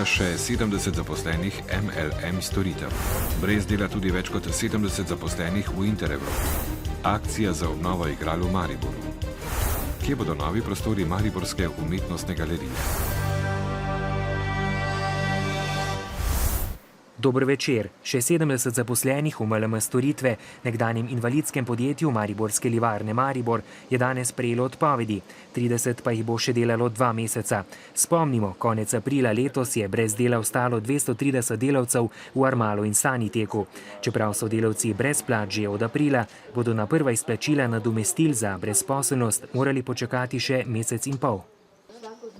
dela še 70 zaposlenih MLM storitev. Brez dela tudi več kot 70 zaposlenih v Interevropi. Akcija za obnovo igral v Mariboru. Kje bodo novi prostori Mariborske umetnostne galerije? Dober večer. Še 70 zaposlenih v MLM storitve, nekdanjem invalidskem podjetju Mariborske livarne Maribor, je danes prejelo odpovedi. 30 pa jih bo še delalo 2 meseca. Spomnimo, konec aprila letos je brez dela ostalo 230 delavcev v Armalu in Saniteku. Čeprav so delavci brez plač že od aprila, bodo na prva izplačila nadomestil za brezposelnost morali počakati še mesec in pol.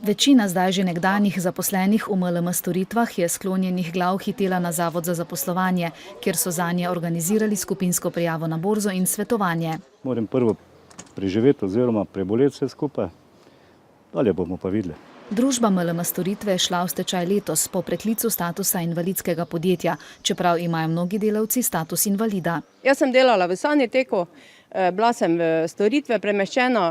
Večina zdaj že nekdanjih zaposlenih v MLM storitvah je sklonjenih glav hitela na Zavod za zaposlovanje, kjer so zanje organizirali skupinsko prijavo na borzo in svetovanje. Moram prvo preživeti oziroma preboleti vse skupaj, dalje bomo pa videli. Družba MLM storitve je šla v stečaj letos po preklicu statusa invalidskega podjetja, čeprav imajo mnogi delavci status invalida. Jaz sem delala v Saniteku, bila sem v storitve premeščena,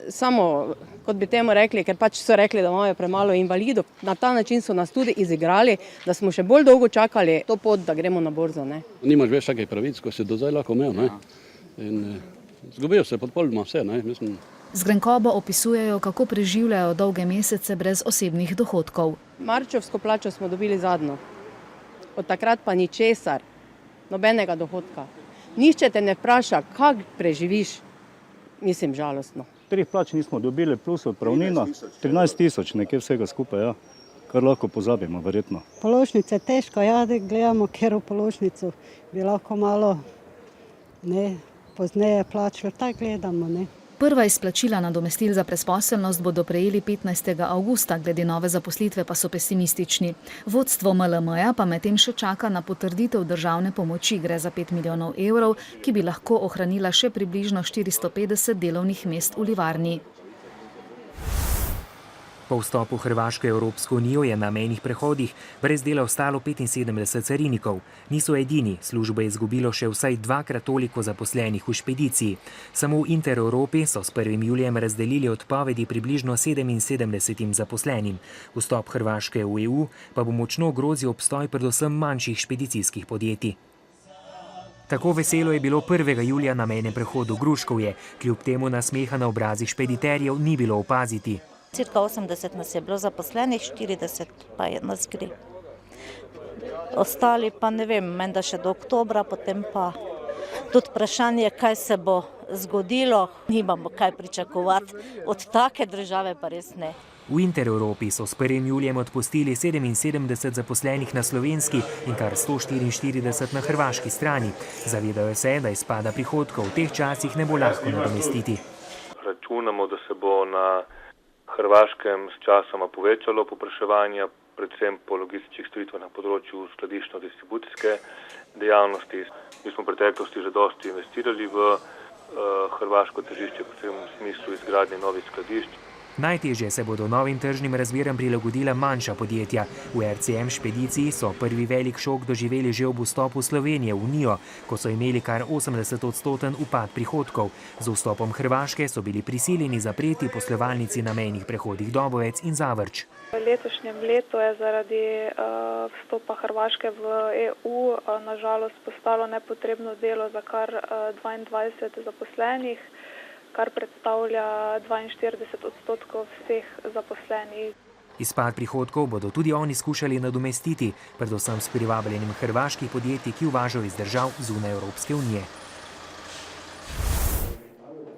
samo, kot bi temu rekli, ker pač so rekli, da imajo premalo invalidov. Na ta način so nas tudi izigrali, da smo še bolj dolgo čakali to pot, da gremo na borzo. Nimaš več takih pravic, ko si do zdaj lahko imel. In zgubijo se podpolnoma vse. Z grenkobo opisujejo, kako preživljajo dolge mesece brez osebnih dohodkov. Marčevsko plačo smo dobili zadnjo. Od takrat pa ničesar, nobenega dohodka. Nihče te ne vpraša, kako preživiš. Mislim, žalostno. 3 plač nismo dobili, plus odpravnina, 13 000 nekje vsega skupaj, kar lahko pozabimo, verjetno. Položnice težko, da gledamo, ker v položnico bi lahko malo pozneje plačali, tako gledamo. Prva izplačila nadomestil za brezposelnost bodo prejeli 15. avgusta, glede nove zaposlitve pa so pesimistični. Vodstvo MLM-ja pa medtem še čaka na potrditev državne pomoči, gre za 5 milijonov evrov, ki bi lahko ohranila še približno 450 delovnih mest v livarni. Po vstopu Hrvaške v Evropsko unijo je na mejnih prehodih brez dela ostalo 75 carinikov. Niso edini, službo je izgubilo še vsaj 2-krat toliko zaposlenih v špediciji. Samo v Interevropi so s 1. julijem razdelili odpovedi približno 77 zaposlenim. Vstop Hrvaške v EU pa bo močno ogrozil obstoj predvsem manjših špedicijskih podjetij. Tako veselo je bilo 1. julija na mejnem prehodu Gruškovje, kljub temu nasmeha na obrazih špediterjev ni bilo opaziti. Cirka 80 nas je bilo zaposlenih, 40 pa je nas gre. Ostali pa ne vem, menda še do oktobra, potem pa tudi vprašanje, kaj se bo zgodilo. Nimamo kaj pričakovati, od take države pa res ne. V Interevropi so s 1. julijem odpustili 77 zaposlenih na slovenski in kar 144 na hrvaški strani. Zavedajo se, da izpada prihodkov v teh časih ne bo lahko nadomestiti. Računamo, da se bo na Hrvaškem s časoma povečalo povpraševanje, predvsem po logističnih storitvah na področju skladiščno-distribucijske dejavnosti. Mi smo v preteklosti že dosti investirali v hrvaško tržišče, predvsem v smislu izgradnje novih skladišč. Najtežje se bodo novim tržnim razmeram prilagodila manjša podjetja. V RCM špediciji so prvi velik šok doživeli že ob vstopu Slovenije v Unijo, ko so imeli kar 80% upad prihodkov. Z vstopom Hrvaške so bili prisiljeni zapreti poslovalnici na mejnih prehodih Dobovec in Zavrč. V letošnjem letu je zaradi vstopa Hrvaške v EU na žalost postalo nepotrebno delo za kar 22 zaposlenih, kar predstavlja 42% vseh zaposlenih. Izpad prihodkov bodo tudi oni skušali nadomestiti, predvsem s privabljenjem hrvaških podjetij, ki uvažajo iz držav zunaj Evropske unije.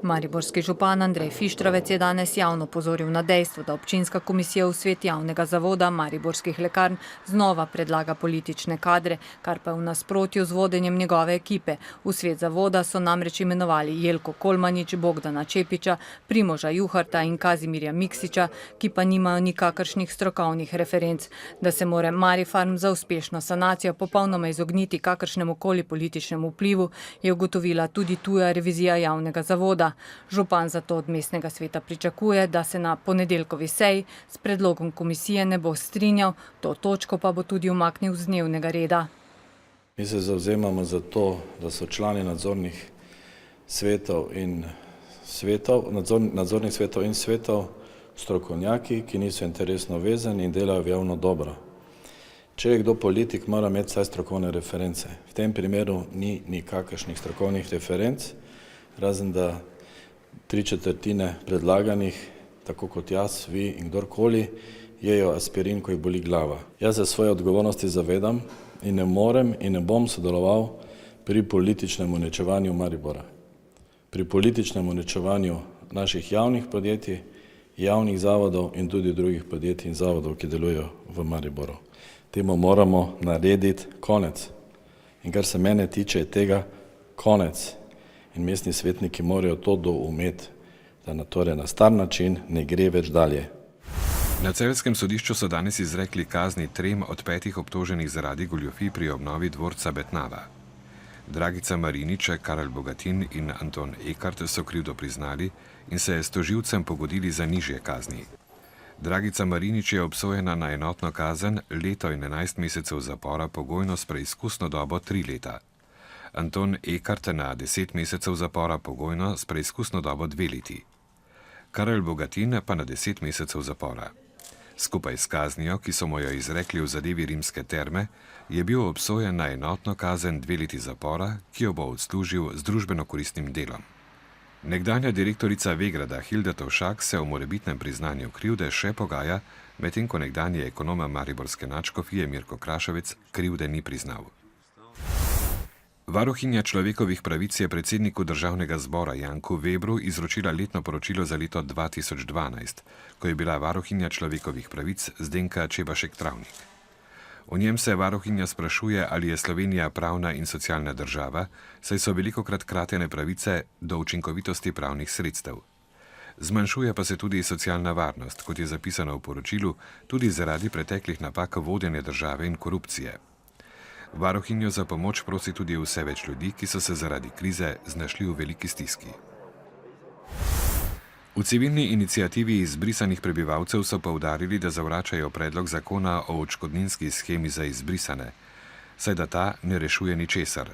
Mariborski župan Andrej Fištravec je danes javno opozoril na dejstvo, da občinska komisija v svet javnega zavoda Mariborskih lekarn znova predlaga politične kadre, kar pa je v nasprotju z vodenjem njegove ekipe. V svet zavoda so namreč imenovali Jelko Kolmanič, Bogdana Čepiča, Primoža Juharta in Kazimirja Miksiča, ki pa nimajo nikakršnih strokovnih referenc. Da se mora Marifarm za uspešno sanacijo popolnoma izogniti kakršnemu koli političnemu vplivu, je ugotovila tudi tuja revizija javnega zavoda. Župan zato od mestnega sveta pričakuje, da se na ponedeljkovi seji s predlogom komisije ne bo strinjal, to točko pa bo tudi umaknil z dnevnega reda. Mi se zavzemamo za to, da so člani nadzornih svetov in svetov strokovnjaki, ki niso interesno vezani in delajo v javno dobro. Če je kdo politik, mora imeti vsaj strokovne reference. V tem primeru ni nikakršnih strokovnih referenc, razen da 3/4 predlaganih, tako kot jaz, vi in kdorkoli, jejo aspirin, ko jih boli glava. Jaz se svoje odgovornosti zavedam in ne morem in ne bom sodeloval pri političnem uničevanju Maribora. Pri političnem uničevanju naših javnih podjetij, javnih zavodov in tudi drugih podjetij in zavodov, ki delujejo v Mariboru. Temu moramo narediti konec. In kar se mene tiče, je tega konec. In mestni svetniki morajo to doumeti, da torej na star način ne gre več dalje. Na celjskem sodišču so danes izrekli kazni 3 od 5 obtoženih zaradi goljufij pri obnovi dvorca Betnava. Dragica Marinič, Karel Bogatin in Anton Ekart so krivdo priznali in se s tožilcem pogodili za nižje kazni. Dragica Marinič je obsojena na enotno kazen 1 leto in 11 mesecev zapora, pogojno s preizkusno dobo 3 leta. Anton Ekart na 10 mesecev zapora, pogojno s preizkusno dobo 2 leti. Karel Bogatin pa na 10 mesecev zapora. Skupaj s kaznijo, ki so mu jo izrekli v zadevi Rimske terme, je bil obsojen na enotno kazen 2 leti zapora, ki jo bo odslužil z družbeno koristnim delom. Nekdanja direktorica Vegrada Hilda Tovšak se o morebitnem priznanju krivde še pogaja, medtem ko nekdanji ekonom mariborske nadškofije Mirko Krašovec krivde ni priznal. Varuhinja človekovih pravic je predsedniku Državnega zbora Janku Webru izročila letno poročilo za leto 2012, ko je bila varuhinja človekovih pravic Zdenka Čebašek-Travnik. V njem se varuhinja sprašuje, ali je Slovenija pravna in socialna država, saj so velikokrat kratene pravice do učinkovitosti pravnih sredstev. Zmanjšuje pa se tudi socialna varnost, kot je zapisano v poročilu, tudi zaradi preteklih napak vodenja države in korupcije. Varuhinjo za pomoč prosi tudi vse več ljudi, ki so se zaradi krize znašli v veliki stiski. V civilni iniciativi izbrisanih prebivalcev so poudarili, da zavračajo predlog zakona o odškodninski shemi za izbrisane, saj da ta ne rešuje ničesar.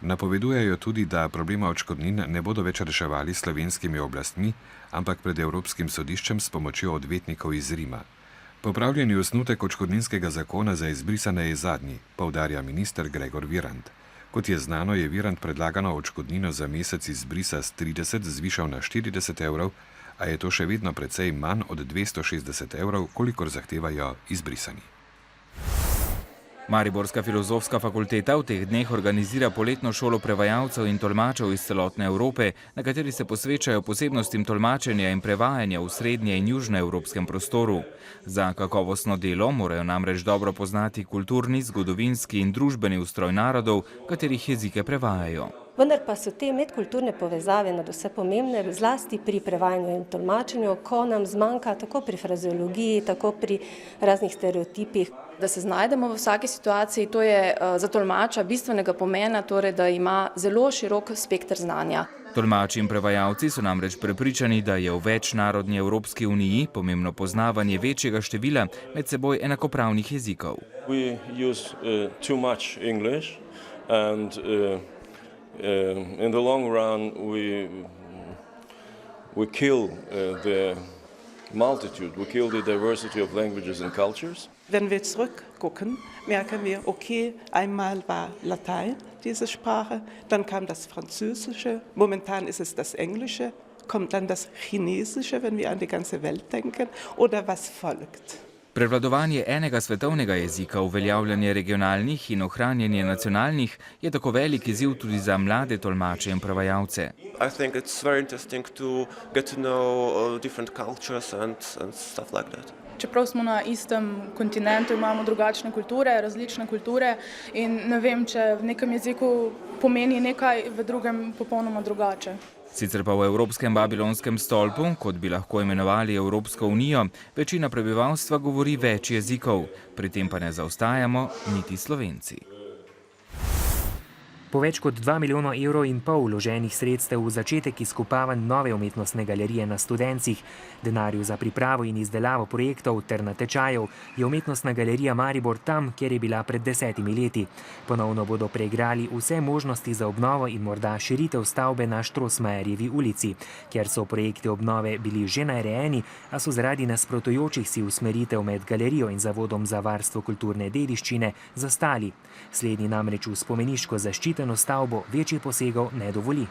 Napovedujejo tudi, da problema odškodnin ne bodo več reševali s slovenskimi oblastmi, ampak pred Evropskim sodiščem s pomočjo odvetnikov iz Rima. Popravljeni osnutek odškodninskega zakona za izbrisane je zadnji, poudarja minister Gregor Virant. Kot je znano, je Virant predlagano odškodnino za mesec izbrisa s 30 zvišal na 40 evrov, a je to še vedno precej manj od 260 evrov, kolikor zahtevajo izbrisani. Mariborska filozofska fakulteta v teh dneh organizira poletno šolo prevajalcev in tolmačev iz celotne Evrope, na kateri se posvečajo posebnostim tolmačenja in prevajanja v srednje in južnoevropskem prostoru. Za kakovostno delo morajo namreč dobro poznati kulturni, zgodovinski in družbeni ustroj narodov, katerih jezike prevajajo. Vendar pa so te medkulturne povezave nadvse pomembne, zlasti pri prevajanju in tolmačenju, ko nam zmanjka tako pri frazeologiji, tako pri raznih stereotipih. Da se znajdemo v vsaki situaciji, to je za tolmača bistvenega pomena, torej da ima zelo širok spekter znanja. Tolmači in prevajalci so namreč prepričani, da je v večnarodni Evropski uniji pomembno poznavanje večjega števila med seboj enakopravnih jezikov. We use too much English and in the long run we kill the multitude, we kill the diversity of languages and cultures. Wenn wir zurückgucken, merken wir, okay, einmal war Latein diese Sprache, dann kam das Französische, momentan ist es das Englische, kommt dann das Chinesische, wenn wir an die ganze Welt denken, oder was folgt? Prevladovanje enega svetovnega jezika, uveljavljanje regionalnih in ohranjanje nacionalnih je tako velik izziv tudi za mlade tolmače in prevajalce. I think it's very interesting to get to know different cultures and stuff like that. Čeprav smo na istem kontinentu, imamo drugačne kulture, različne kulture in ne vem, če v nekem jeziku pomeni nekaj, v drugem popolnoma drugače. Sicer pa v Evropskem babilonskem stolpu, kot bi lahko imenovali Evropsko unijo, večina prebivalstva govori več jezikov, pri tem pa ne zaostajamo niti Slovenci. Po več kot 2,5 milijona evrov vloženih sredstev v začetek izkopavanj nove umetnostne galerije na Studencih, denarju za pripravo in izdelavo projektov ter natečajev, je umetnostna galerija Maribor tam, kjer je bila pred 10 leti. Ponovno bodo preigrali vse možnosti za obnovo in morda širitev stavbe na Štrosmajerjevi ulici, kjer so projekti obnove bili že narejeni, a so zaradi nasprotujočih si usmeritev med galerijo in Zavodom za varstvo kulturne dediščine zastali. Slednji namreč v spomeniško zaščiteno stavbo večjih posegov ne dovoli.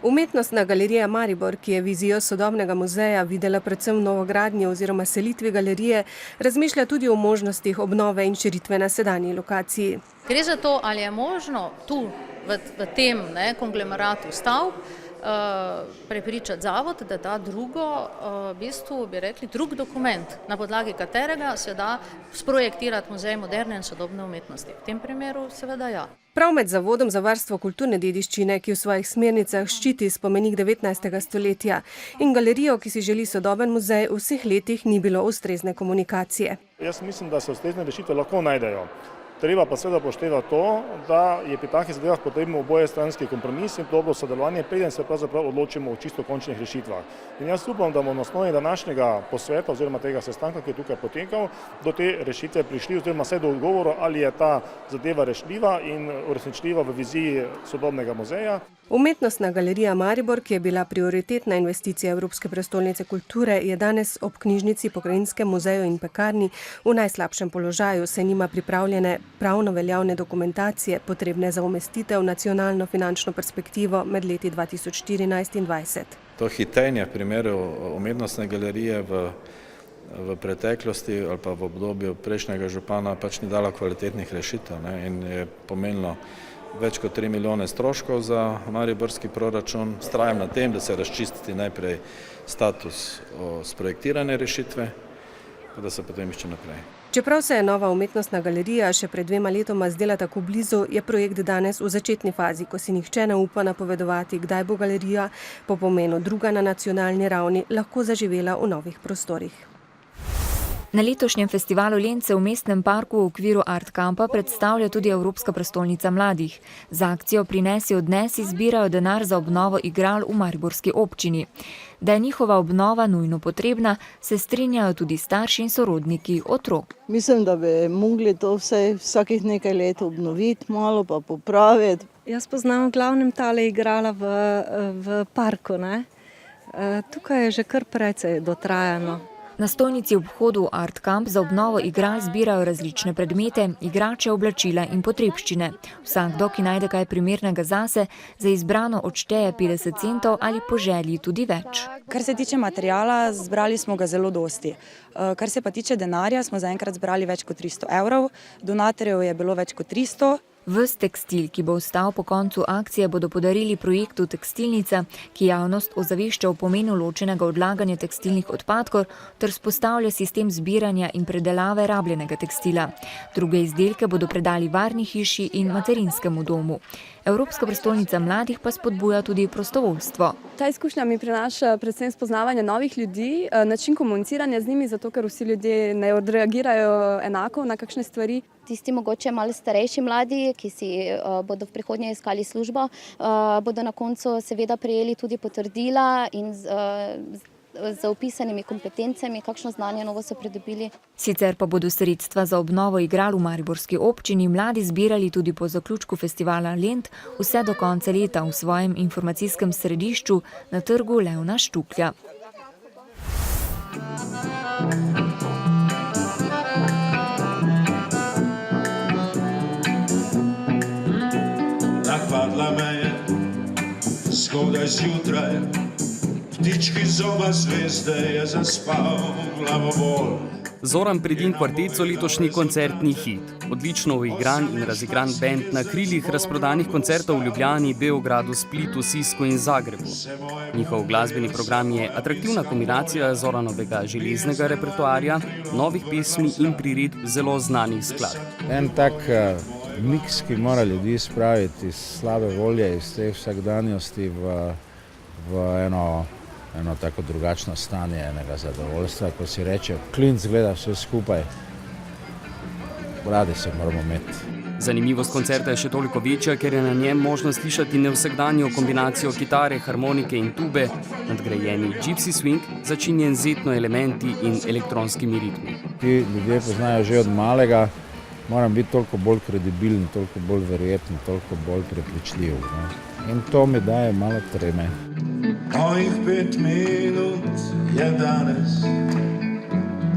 Umetnostna galerija Maribor, ki je vizijo sodobnega muzeja videla predvsem v novogradnji oziroma selitvi galerije, razmišlja tudi o možnostih obnove in širitve na sedanji lokaciji. Gre za to, ali je možno tu v tem konglomeratu stavb prepričati zavod, da da drug dokument, na podlagi katerega se da sprojektirati muzej moderne in sodobne umetnosti. V tem primeru seveda ja. Prav med Zavodom za varstvo kulturne dediščine, ki v svojih smernicah ščiti spomenik 19. stoletja, in galerijo, ki si želi sodoben muzej, v vseh letih ni bilo ustrezne komunikacije. Jaz mislim, da se ustrezne rešitve lahko najdejo. Treba pa seveda upoštevati to, da je pri takih zadevah potrebno obojestranski kompromis in dobro sodelovanje, preden se pravzaprav odločimo o čisto končnih rešitvah. In jaz upam, da bomo na osnovi današnjega posveta oziroma tega sestanka, ki je tukaj potekal, do te rešitve prišli oziroma vse do odgovora, ali je ta zadeva rešljiva in uresničljiva v viziji sodobnega muzeja. Umetnostna galerija Maribor, ki je bila prioritetna investicija Evropske prestolnice kulture, je danes ob knjižnici, pokrajinskem muzeju in pekarni v najslabšem položaju, saj nima pripravljene pravno veljavne dokumentacije, potrebne za umestitev nacionalno finančno perspektivo med leti 2014 in 2020. To hitenje v primeru umetnostne galerije v preteklosti ali pa v obdobju prejšnjega župana pač ni dalo kvalitetnih rešitev in je pomenilo več kot 3 milijone stroškov za mariborski proračun. Vztrajam na tem, da se razčistiti najprej status sprojektirane rešitve, pa da se potem išče naprej. Čeprav se je nova umetnostna galerija še pred 2 letoma zdela tako blizu, je projekt danes v začetni fazi, ko si nihče ne upa napovedovati, kdaj bo galerija po pomenu druga na nacionalni ravni lahko zaživela v novih prostorih. Na letošnjem festivalu Lence v mestnem parku v okviru Art Campa predstavlja tudi Evropska prestolnica mladih. Z akcijo Prinesi odnesi zbirajo denar za obnovo igral v mariborski občini. Da je njihova obnova nujno potrebna, se strinjajo tudi starši in sorodniki otrok. Mislim, da bi mogli to vsakih nekaj let obnoviti, malo pa popraviti. Jaz poznam v glavnem tale igrala v parku. Tukaj je že kar precej dotrajano. Na stojnici ob vhodu v Art Camp za obnovo igral zbirajo različne predmete, igrače, oblačila in potrebščine. Vsakdo, ki najde kaj primernega zase, za izbrano odšteje 50 centov ali po želji tudi več. Kar se tiče materiala, zbrali smo ga zelo dosti. Kar se pa tiče denarja, smo zaenkrat zbrali več kot 300 evrov, donatorjev je bilo več kot 300. Ves tekstil, ki bo ostal po koncu akcije, bodo podarili projektu Tekstilnica, ki javnost ozavešča o pomenu ločenega odlaganja tekstilnih odpadkov ter vzpostavlja sistem zbiranja in predelave rabljenega tekstila. Druge izdelke bodo predali varni hiši in materinskemu domu. Evropska prestolnica mladih pa spodbuja tudi prostovoljstvo. Ta izkušnja mi prinaša predvsem spoznavanje novih ljudi, način komuniciranja z njimi, zato ker vsi ljudje ne odreagirajo enako na kakšne stvari. Tisti mogoče malo starejši mladi, ki si bodo v prihodnje iskali službo, bodo na koncu seveda prejeli tudi potrdila in z opisanimi kompetencami, kakšno znanje novo so pridobili. Sicer pa bodo sredstva za obnovo igral v mariborski občini mladi zbirali tudi po zaključku festivala Lent vse do konca leta v svojem informacijskem središču na trgu Levna Štuklja. Napadla me je zgodaj zjutraj, ptički zoba zvezde je zaspal glavobol. Zoran Predin kvartet so letošnji koncertni hit. Odlično uigran in razigran bend na krilih razprodanih koncertov v Ljubljani, Beogradu, Splitu, Sisku in Zagrebu. Njihov glasbeni program je atraktivna kombinacija Zoranovega železnega repertoarja, novih pesmi in priredb zelo znanih skladb. En tak miks, ki mora ljudi spraviti iz slabe volje, iz te vsakdanjosti v eno tako drugačno stanje enega zadovoljstva, ko si reče, klinc gleda vse skupaj, radi se moramo imeti. Zanimivost koncerta je še toliko večja, ker je na njem možno slišati nevsakdanjo kombinacijo kitare, harmonike in tube, nadgrajeni gypsy swing, začinjen z etno elementi in elektronskimi ritmi. Ti ljudje poznajo že od malega, moram biti toliko bolj kredibilen, toliko bolj verjeten, toliko bolj prepričljiv. Ne? In to mi daje malo treme. Mojih 5 minut je danes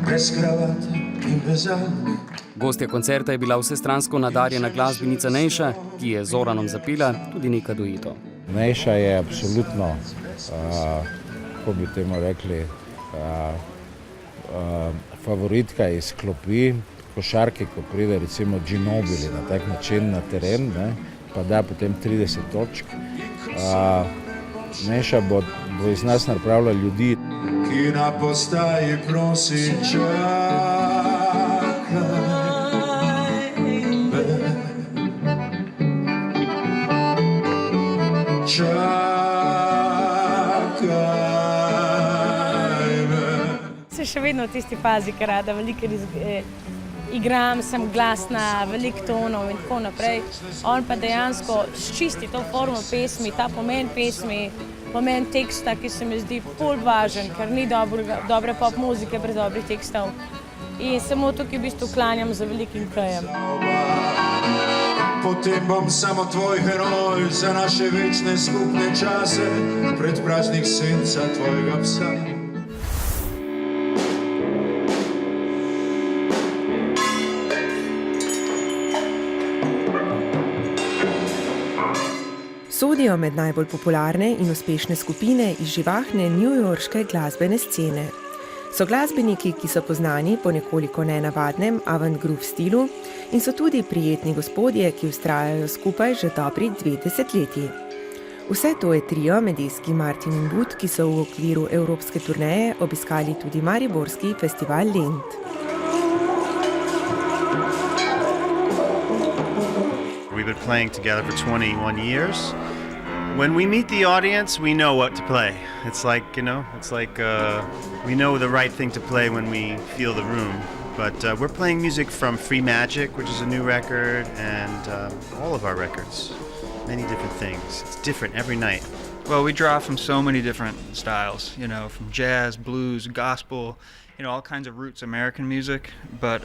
brez kravate in vezalk. Gostja koncerta je bila vsestransko nadarjena glasbenica Nejša, ki je z Zoranom zapela tudi nekaj duetov. Nejša je absolutno, kako bi temu rekli, favoritka iz klopi, košarke, ko pride recimo Ginobili na tak način na teren, ne, pa da potem 30 točk. Nejša bo iz nas napravila ljudi. Ki na postaji prosi čakaj me. Čakaj me. Se še vedno v tisti fazi, ker rada veliko igram, sem glasna, veliko tonov in tako naprej. On pa dejansko sčisti to formo pesmi, ta pomen pesmi, pomen teksta, ki se mi zdi ful važen, ker ni dobre pop muzike brez dobrih tekstov. In samo tukaj v bistvu klanjam za velikim K-jem. Potem bom samo tvoj heroj za naše večne skupne čase, pred praznih senca tvojega psa. Sodijo med najbolj popularne in uspešne skupine iz živahne newyorške glasbene scene. So glasbeniki, ki so poznani po nekoliko nenavadnem avant-groove stilu in so tudi prijetni gospodje, ki vztrajajo skupaj že dobri 2 desetletji. Vse to je trio medijski Martin in Bud, ki so v okviru evropske turneje obiskali tudi mariborski festival Lent. We've been playing together for 21 years. When we meet the audience, we know what to play. It's like, we know the right thing to play when we feel the room. But we're playing music from Free Magic, which is a new record, and all of our records. Many different things. It's different every night. Well, we draw from so many different styles, from jazz, blues, gospel, all kinds of roots American music. But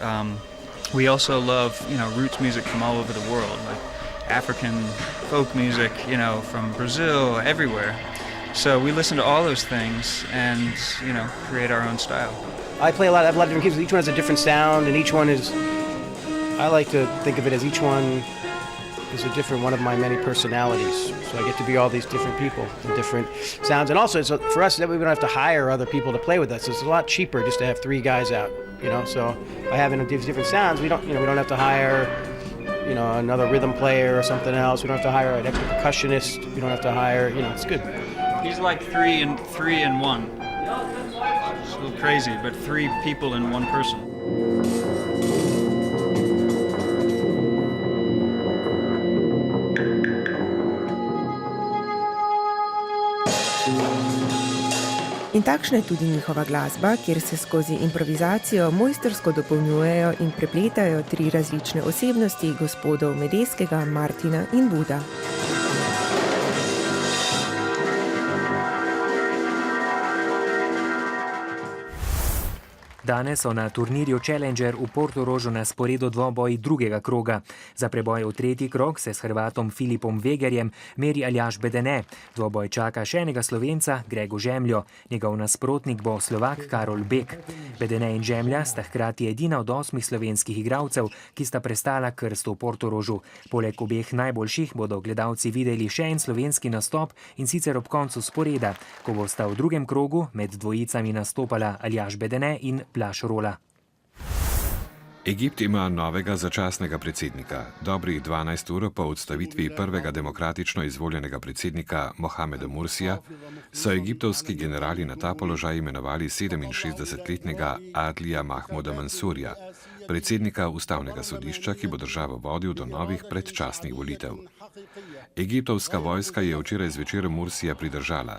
we also love, roots music from all over the world, like African folk music, from Brazil, everywhere. So we listen to all those things and, create our own style. I have a lot of different kids. Each one has a different sound, and each one is, I like to think of it as each one is a different one of my many personalities. So I get to be all these different people and different sounds. And also, for us, we don't have to hire other people to play with us. It's a lot cheaper just to have 3 guys out, So by having these different sounds, we don't have to hire, another rhythm player or something else. We don't have to hire an extra percussionist. We don't have to hire, it's good. He's like 3 in 1. It's a little crazy, but 3 people in 1 person. In takšna je tudi njihova glasba, kjer se skozi improvizacijo mojstrsko dopolnjujejo in prepletajo 3 različne osebnosti gospodov Medejskega, Martina in Buda. Danes so na turnirju Challenger v Portorožu na sporedu dvoboji drugega kroga. Za preboj v 3. krog se s Hrvatom Filipom Vegerjem meri Aljaž Bedene. Dvoboj čaka še enega Slovenca, Grego Žemljo. Njegov nasprotnik bo Slovak Karol Bek. Bedene in Žemlja sta hkrati edina od 8 slovenskih igralcev, ki sta prestala krst v Portorožu. Poleg obeh najboljših bodo gledalci videli še en slovenski nastop, in sicer ob koncu sporeda, ko bosta v drugem krogu med dvojicami nastopala Aljaž Bedene in Blaž Rola. Egipt ima novega začasnega predsednika. Dobrih 12 ur po odstavitvi prvega demokratično izvoljenega predsednika Mohameda Mursija so egiptovski generali na ta položaj imenovali 67-letnega Adlija Mahmuda Mansurja, predsednika ustavnega sodišča, ki bo državo vodil do novih predčasnih volitev. Egiptovska vojska je včeraj zvečer Mursija pridržala.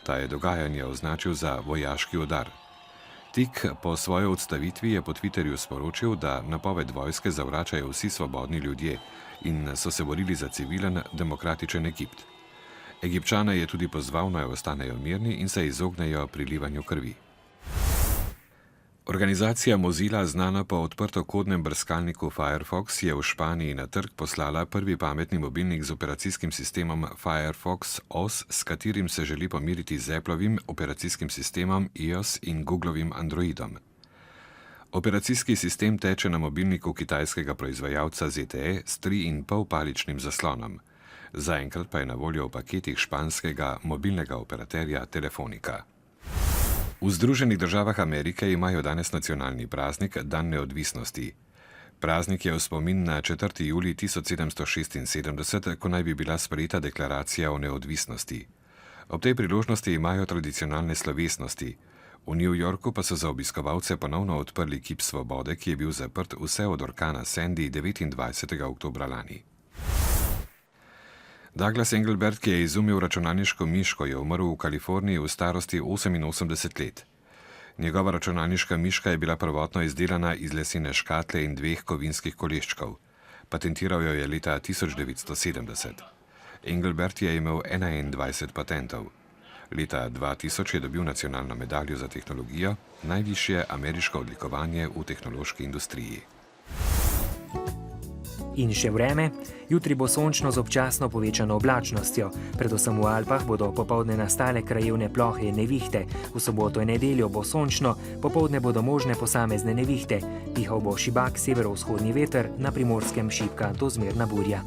Ta je dogajanje označil za vojaški udar. Tik po svoji odstavitvi je po Twitterju sporočil, da napoved vojske zavračajo vsi svobodni ljudje in so se borili za civilen, demokratičen Egipt. Egipčane je tudi pozval, naj ostanejo mirni in se izognejo prilivanju krvi. Organizacija Mozilla, znana po odprtokodnem brskalniku Firefox, je v Španiji na trg poslala prvi pametni mobilnik z operacijskim sistemom Firefox OS, s katerim se želi pomiriti z Applovim operacijskim sistemom iOS in Googlovim Androidom. Operacijski sistem teče na mobilniku kitajskega proizvajalca ZTE s 3,5-paličnim zaslonom. Zaenkrat pa je na voljo v paketih španskega mobilnega operaterja Telefonica. V Združenih državah Amerike imajo danes nacionalni praznik, dan neodvisnosti. Praznik je v spomin na 4. julij 1776, ko naj bi bila sprejeta deklaracija o neodvisnosti. Ob tej priložnosti imajo tradicionalne slovesnosti. V New Yorku pa so za obiskovalce ponovno odprli kip svobode, ki je bil zaprt vse od orkana Sandy 29. oktobra lani. Douglas Engelbart, ki je izumil računalniško miško, je umrl v Kaliforniji v starosti 88 let. Njegova računalniška miška je bila prvotno izdelana iz lesene škatle in 2 kovinskih koleščkov. Patentiral jo je leta 1970. Engelbart je imel 21 patentov. Leta 2000 je dobil nacionalno medaljo za tehnologijo, najvišje ameriško odlikovanje v tehnološki industriji. In še vreme. Jutri bo sončno z občasno povečano oblačnostjo. Predvsem v Alpah bodo popoldne nastale krajevne plohe in nevihte. V soboto in nedeljo bo sončno, popoldne bodo možne posamezne nevihte. Pihal bo šibak severovzhodni veter, na Primorskem šibka do zmerna burja.